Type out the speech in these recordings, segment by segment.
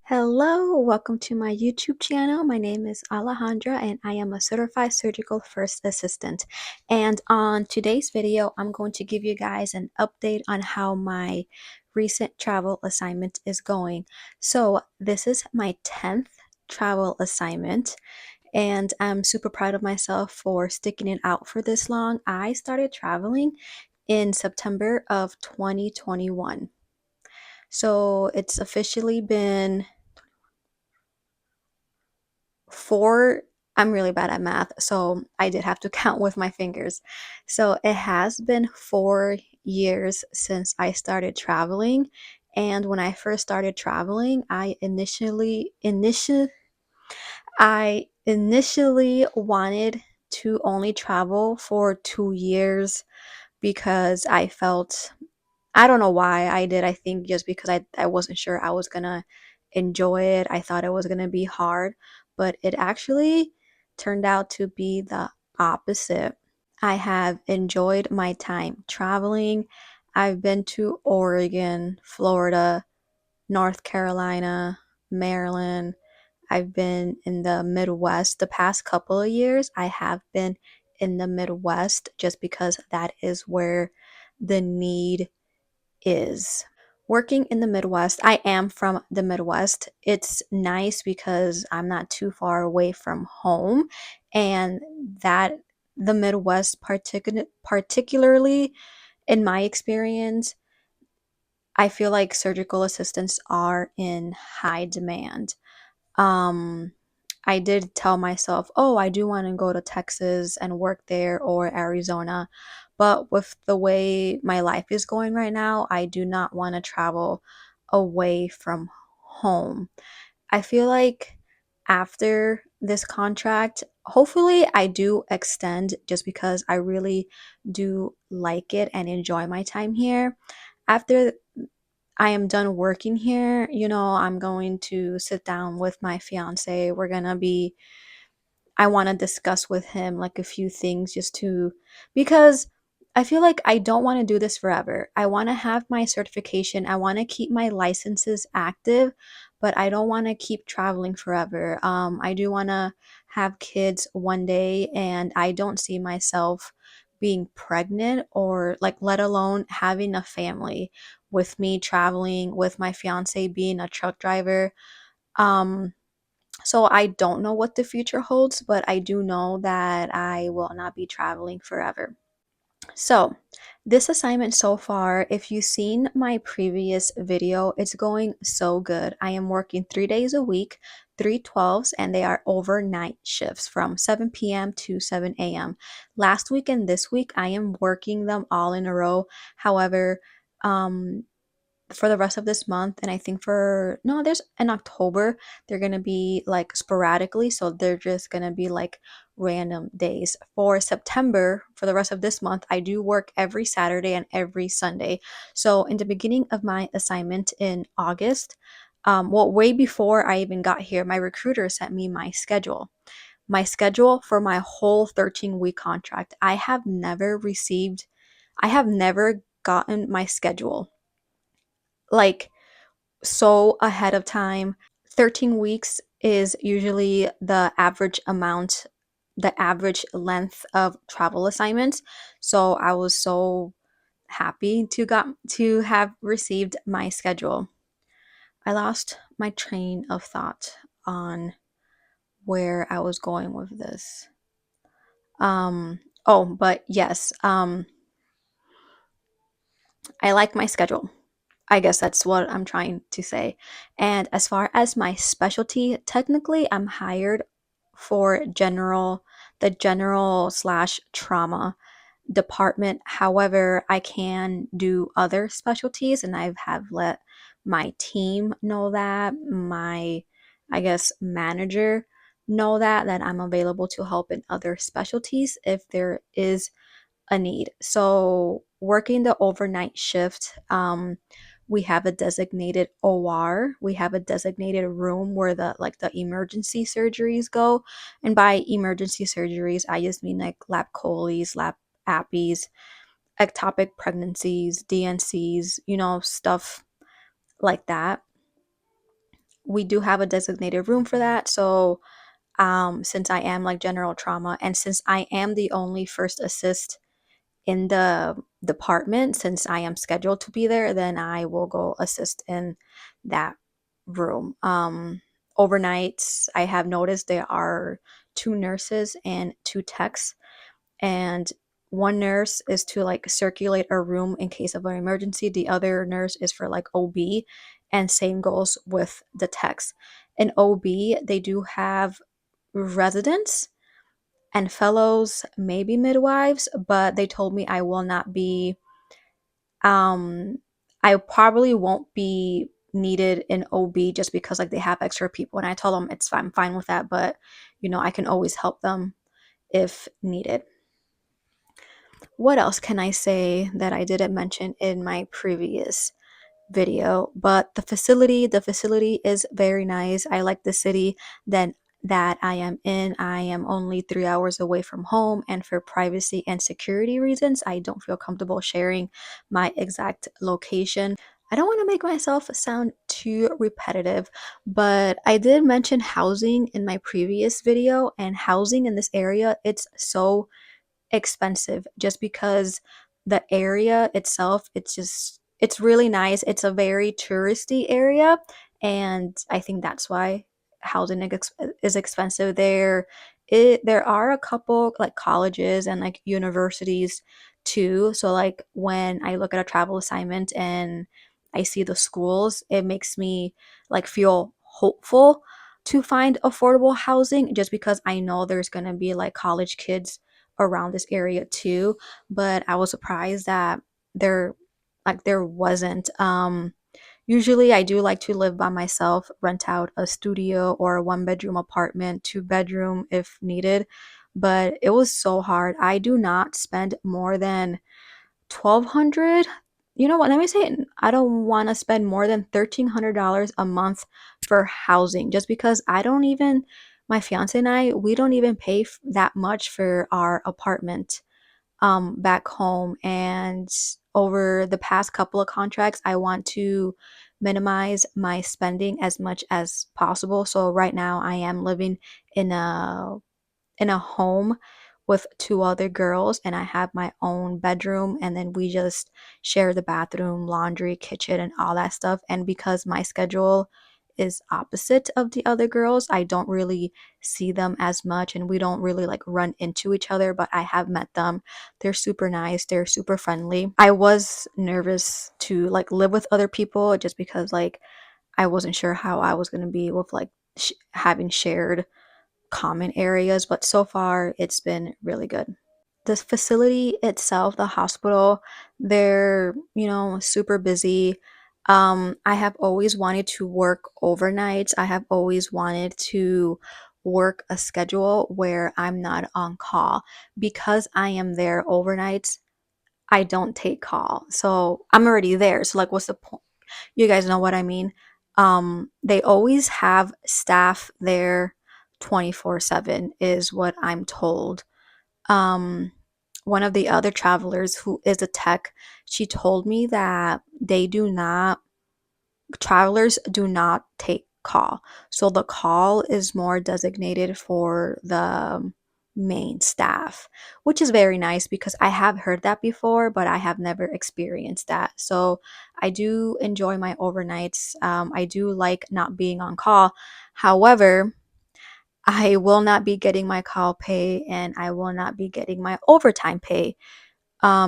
Hello, welcome to my YouTube channel. My name is Alejandra and I am a certified surgical first assistant. And on today's video, I'm going to give you guys an update on how my recent travel assignment is going. So this is my 10th travel assignment and I'm super proud of myself for sticking it out for this long. I started traveling in September of 2021. So it's officially been four. I'm really bad at math, so I did have to count with my fingers. So it has been 4 years since I started traveling. And when I first started traveling, I initially wanted to only travel for 2 years because I felt, I don't know why I did. I think just because I wasn't sure I was gonna enjoy it. I thought it was gonna be hard, but it actually turned out to be the opposite. I have enjoyed my time traveling. I've been to Oregon, Florida, North Carolina, Maryland. I've been in the Midwest. The past couple of years, I have been in the Midwest just because that is where the need is. Working in the Midwest, I am from the Midwest. It's nice because I'm not too far away from home, and that the Midwest, particularly in my experience, I feel like surgical assistants are in high demand. um I did tell myself, oh, I do want to go to Texas and work there or Arizona, but with the way my life is going right now, I do not want to travel away from home. I feel like after this contract, hopefully I do extend just because I really do like it and enjoy my time here. After I am done working here, I'm going to sit down with my fiance. I want to discuss with him like a few things because I feel like I don't want to do this forever. I want to have my certification, I want to keep my licenses active, but I don't want to keep traveling forever. I do want to have kids one day, and I don't see myself being pregnant or like, let alone having a family with me traveling with my fiance being a truck driver. Um, so I don't know what the future holds, but I do know that I will not be traveling forever. So, this assignment so far, if you've seen my previous video, it's going so good. I am working 3 days a week, 3 12s, and they are overnight shifts from 7 p.m. to 7 a.m. Last week and this week, I am working them all in a row. However, um, for the rest of this month, and I think for no, there's in October, they're gonna be like sporadically, so they're just gonna be like random days. For September, for the rest of this month, I do work every Saturday and every Sunday. So in the beginning of my assignment in August, well, way before I even got here, my recruiter sent me my schedule for my whole 13-week contract. I have never gotten my schedule like so ahead of time. 13 weeks is usually the average length of travel assignments. So I was so happy to have received my schedule. I lost my train of thought on where I was going with this. But yes, I like my schedule. I guess that's what I'm trying to say. And as far as my specialty, technically I'm hired for the general slash trauma department. However, I can do other specialties, and I have let my team know that, my, I guess, manager know that I'm available to help in other specialties if there is a need. So working the overnight shift, we have a designated OR. We have a designated room where the emergency surgeries go. And by emergency surgeries, I just mean like lap choles, lap appies, ectopic pregnancies, DNCs, stuff like that. we do have a designated room for that. So since I am like general trauma, and since I am the only first assist in the department, since I am scheduled to be there, then I will go assist in that room. Overnights, I have noticed there are two nurses and two techs, and one nurse is to like circulate a room in case of an emergency. The other nurse is for like OB, and same goes with the techs. In OB, they do have residents and fellows, maybe midwives, but they told me I will not be, um, I probably won't be needed in OB just because like they have extra people. And I told them it's fine, I'm fine with that, but I can always help them if needed. What else can I say that I didn't mention in my previous video? But the facility is very nice. I like the city that I am in. I am only 3 hours away from home, and for privacy and security reasons, I don't feel comfortable sharing my exact location. I don't want to make myself sound too repetitive, but I did mention housing in my previous video, and housing in this area, it's so expensive just because the area itself, it's really nice. It's a very touristy area, and I think that's why housing is expensive there. There are a couple like colleges and like universities too. So like when I look at a travel assignment and I see the schools, it makes me like feel hopeful to find affordable housing just because I know there's going to be like college kids around this area too. But I was surprised that there there wasn't. Usually I do like to live by myself, rent out a studio or a one bedroom apartment, two bedroom if needed, but it was so hard. I do not spend more than 1,200. You know what, let me say it, I don't want to spend more than $1,300 a month for housing, just because I don't even, my fiance and I, we don't even pay that much for our apartment back home. And over the past couple of contracts, I want to minimize my spending as much as possible. So right now I am living in a home with two other girls, and I have my own bedroom, and then we just share the bathroom, laundry, kitchen, and all that stuff. And because my schedule is opposite of the other girls, I don't really see them as much, and we don't really like run into each other, but I have met them. They're super nice, they're super friendly. I was nervous to like live with other people just because like I wasn't sure how I was going to be with like having shared common areas, but so far it's been really good. The facility itself, the hospital, they're, super busy. I have always wanted to work overnights. I have always wanted to work a schedule where I'm not on call. Because I am there overnights, I don't take call. So I'm already there. So like what's the point? You guys know what I mean. They always have staff there 24/7 is what I'm told. Um, One of the other travelers who is a tech, she told me that travelers do not take call. So the call is more designated for the main staff, which is very nice because I have heard that before, but I have never experienced that. So I do enjoy my overnights. I do like not being on call. However, I will not be getting my call pay, and I will not be getting my overtime pay,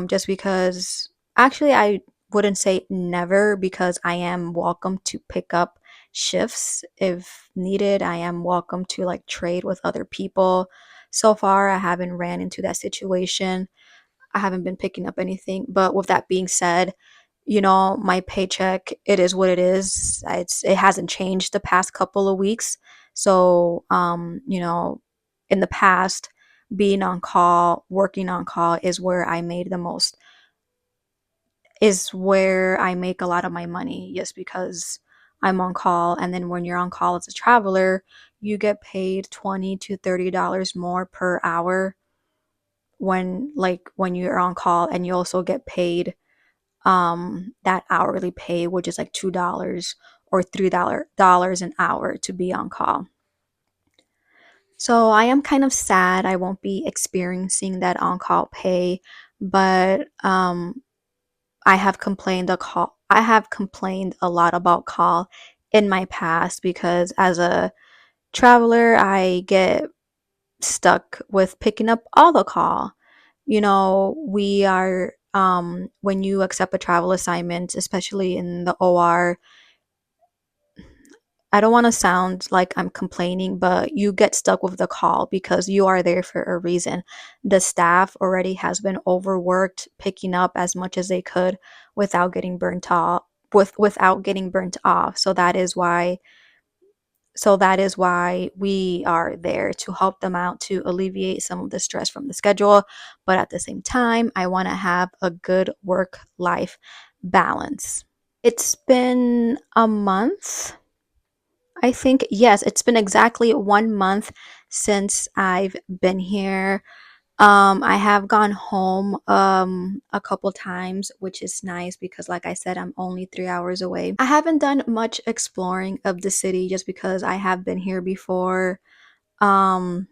just because actually I wouldn't say never, because I am welcome to pick up shifts if needed. I am welcome to like trade with other people. So far, I haven't ran into that situation. I haven't been picking up anything. But with that being said, my paycheck, it is what it is. It hasn't changed the past couple of weeks. So, in the past, being on call, working on call is where I make a lot of my money, just because I'm on call. And then when you're on call as a traveler, you get paid $20 to $30 more per hour when you're on call, and you also get paid that hourly pay, which is like $2 or $3 an hour to be on call. So I am kind of sad I won't be experiencing that on call pay, but I have complained a lot about call in my past because as a traveler, I get stuck with picking up all the call. We are when you accept a travel assignment, especially in the OR, I don't want to sound like I'm complaining, but you get stuck with the call because you are there for a reason. The staff already has been overworked picking up as much as they could without getting burnt off without getting burnt off. So that is why we are there to help them out to alleviate some of the stress from the schedule, but at the same time, I want to have a good work life balance. It's been a month. I think, yes, it's been exactly 1 month since I've been here. I have gone home a couple times, which is nice because, like I said, I'm only 3 hours away. I haven't done much exploring of the city just because I have been here before. Um,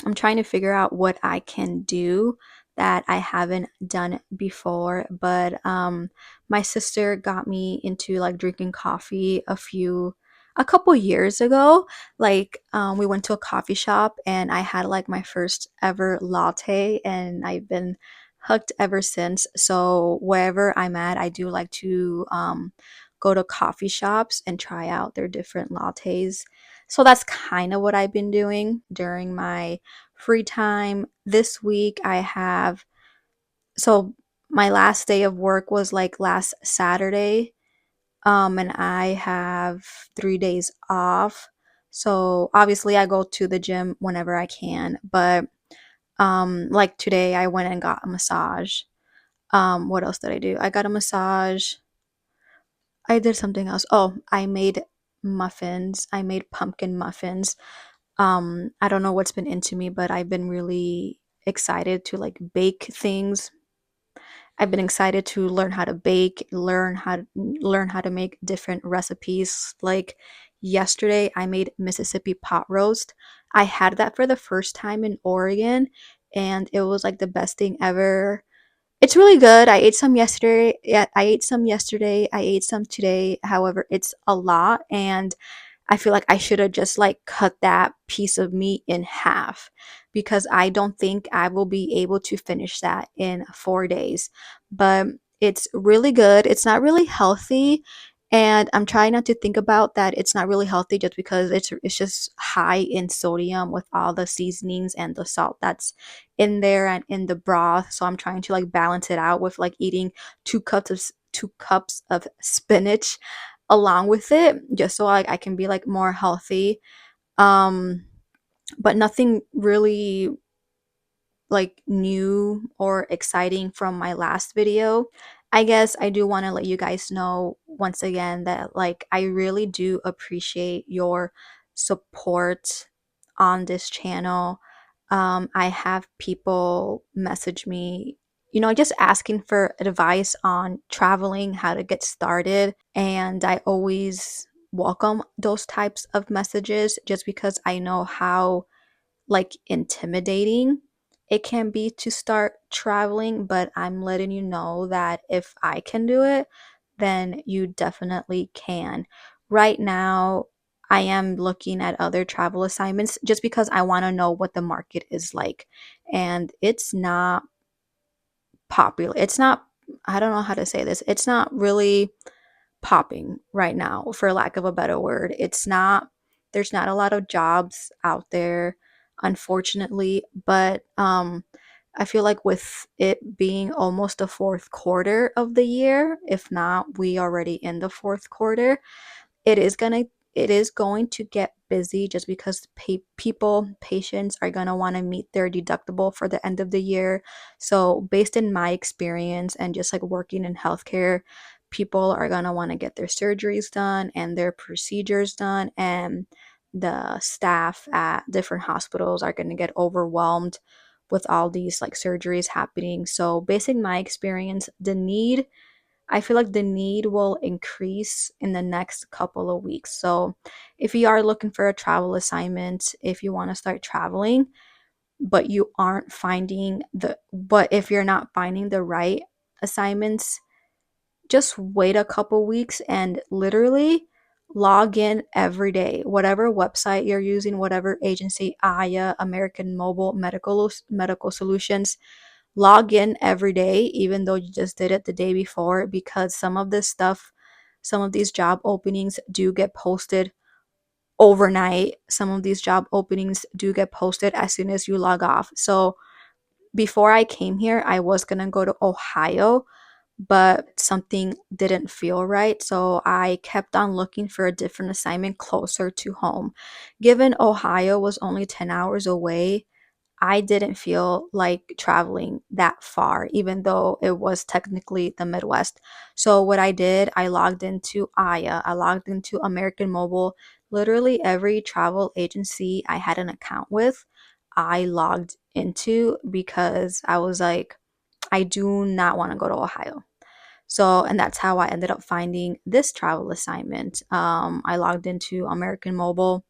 I'm trying to figure out what I can do that I haven't done before, but my sister got me into like drinking coffee a couple years ago. Like we went to a coffee shop and I had like my first ever latte and I've been hooked ever since. So wherever I'm at, I do like to go to coffee shops and try out their different lattes. So that's kind of what I've been doing during my free time. This week I have so my last day of work was like last Saturday, and I have 3 days off. So obviously I go to the gym whenever I can, but like today I went and got a massage. What else did I do? I got a massage. I did something else. Oh, I made muffins. I made pumpkin muffins. I don't know what's been into me, but I've been really excited to like bake things. I've been excited to learn how to bake, learn how to make different recipes. Like yesterday I made Mississippi pot roast. I had that for the first time in Oregon and it was like the best thing ever. It's really good. I ate some yesterday. Yeah, I ate some yesterday. I ate some today. However, it's a lot and I feel like I should have just like cut that piece of meat in half because I don't think I will be able to finish that in 4 days. But it's really good. It's not really healthy. And I'm trying not to think about that it's not really healthy just because it's just high in sodium with all the seasonings and the salt that's in there and in the broth. So I'm trying to like balance it out with like eating 2 cups of spinach along with it just so like I can be like more healthy. Um but nothing really like new or exciting from my last video. I guess I do want to let you guys know once again that like I really do appreciate your support on this channel. I have people message me, just asking for advice on traveling, how to get started, and I always welcome those types of messages just because I know how like intimidating it can be to start traveling, but I'm letting you know that if I can do it, then you definitely can. Right now, I am looking at other travel assignments just because I want to know what the market is like. And it's not popular. It's not, I don't know how to say this. It's not really popping right now, for lack of a better word. There's not a lot of jobs out there, unfortunately, but I feel like with it being almost the fourth quarter of the year, if not we already in the fourth quarter, it is gonna it is going to get busy just because patients are going to want to meet their deductible for the end of the year. So based in my experience and just like working in healthcare, people are going to want to get their surgeries done and their procedures done, and the staff at different hospitals are going to get overwhelmed with all these like surgeries happening. So based in my experience, the need I feel like the need will increase in the next couple of weeks. So if you are looking for a travel assignment, if you want to start traveling, but you aren't finding the but if you're not finding the right assignments, just wait a couple weeks and literally log in every day. Whatever website you're using, whatever agency, Aya, American Mobile, Medical Solutions, log in every day, even though you just did it the day before, because some of this stuff, some of these job openings do get posted overnight. Some of these job openings do get posted as soon as you log off. So before I came here, I was gonna go to Ohio, but something didn't feel right. So I kept on looking for a different assignment closer to home. Given Ohio was only 10 hours away, I didn't feel like traveling that far, even though it was technically the Midwest. So what I did, I logged into Aya, I logged into American Mobile, literally every travel agency I had an account with, I logged into because I was like, I do not want to go to Ohio. So, and that's how I ended up finding this travel assignment. I logged into American Mobile,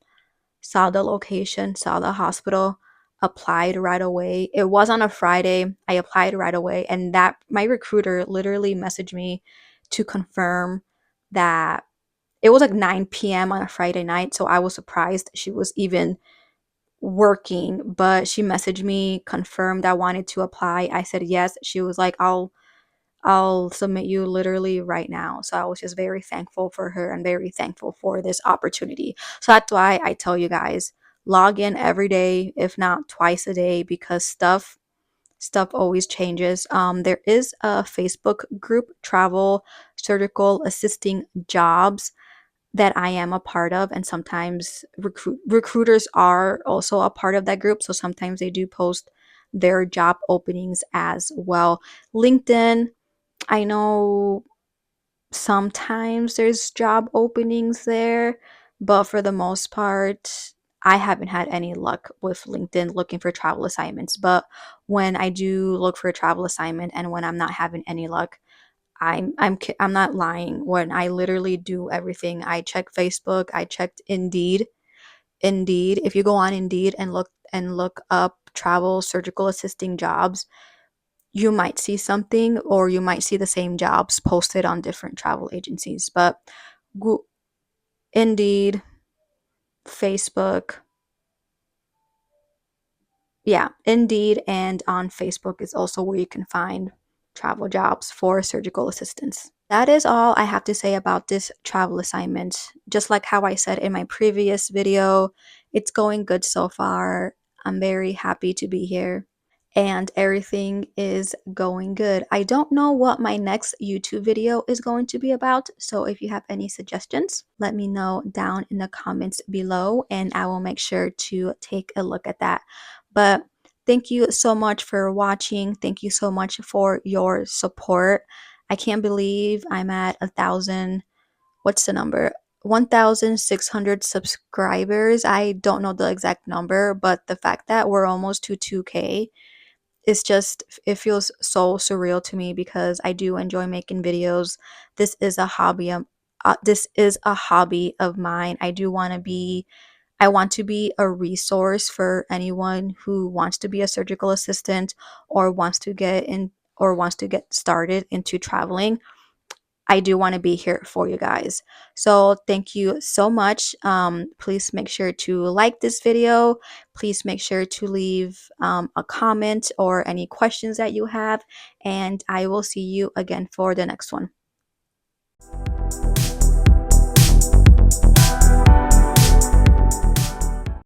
saw the location, saw the hospital, applied right away. It was on a Friday. I applied right away, and that my recruiter literally messaged me to confirm that it was like 9 p.m. on a Friday night. So I was surprised she was even working, but she messaged me, confirmed I wanted to apply. I said yes. She was like, I'll submit you literally right now. So I was just very thankful for her and very thankful for this opportunity. So that's why I tell you guys, log in every day, if not twice a day, because stuff always changes. There is a Facebook group, Travel Surgical Assisting Jobs, that I am a part of, and sometimes recruiters are also a part of that group. So sometimes they do post their job openings as well. LinkedIn, I know sometimes there's job openings there, but for the most part, I haven't had any luck with LinkedIn looking for travel assignments. But when I do look for a travel assignment and when I'm not having any luck, I'm not lying. When I literally do everything, I check Facebook, I checked Indeed. Indeed, if you go on Indeed and look up travel surgical assisting jobs, you might see something or you might see the same jobs posted on different travel agencies. But Indeed, Facebook, yeah, Indeed and on Facebook is also where you can find travel jobs for surgical assistants. That is all I have to say about this travel assignment. Just like how I said in my previous video, it's going good so far. I'm very happy to be here and everything is going good. I don't know what my next YouTube video is going to be about, so if you have any suggestions, let me know down in the comments below and I will make sure to take a look at that. But thank you so much for watching. Thank you so much for your support. I can't believe I'm at 1,000, what's the number? 1,600 subscribers. I don't know the exact number, but the fact that we're almost to 2K, it's just, it feels so surreal to me because I do enjoy making videos. This is a hobby. This is a hobby of mine. I want to be a resource for anyone who wants to be a surgical assistant or wants to get in or wants to get started into traveling. I do want to be here for you guys. So thank you so much. Please make sure to like this video. Please make sure to leave a comment or any questions that you have. And I will see you again for the next one.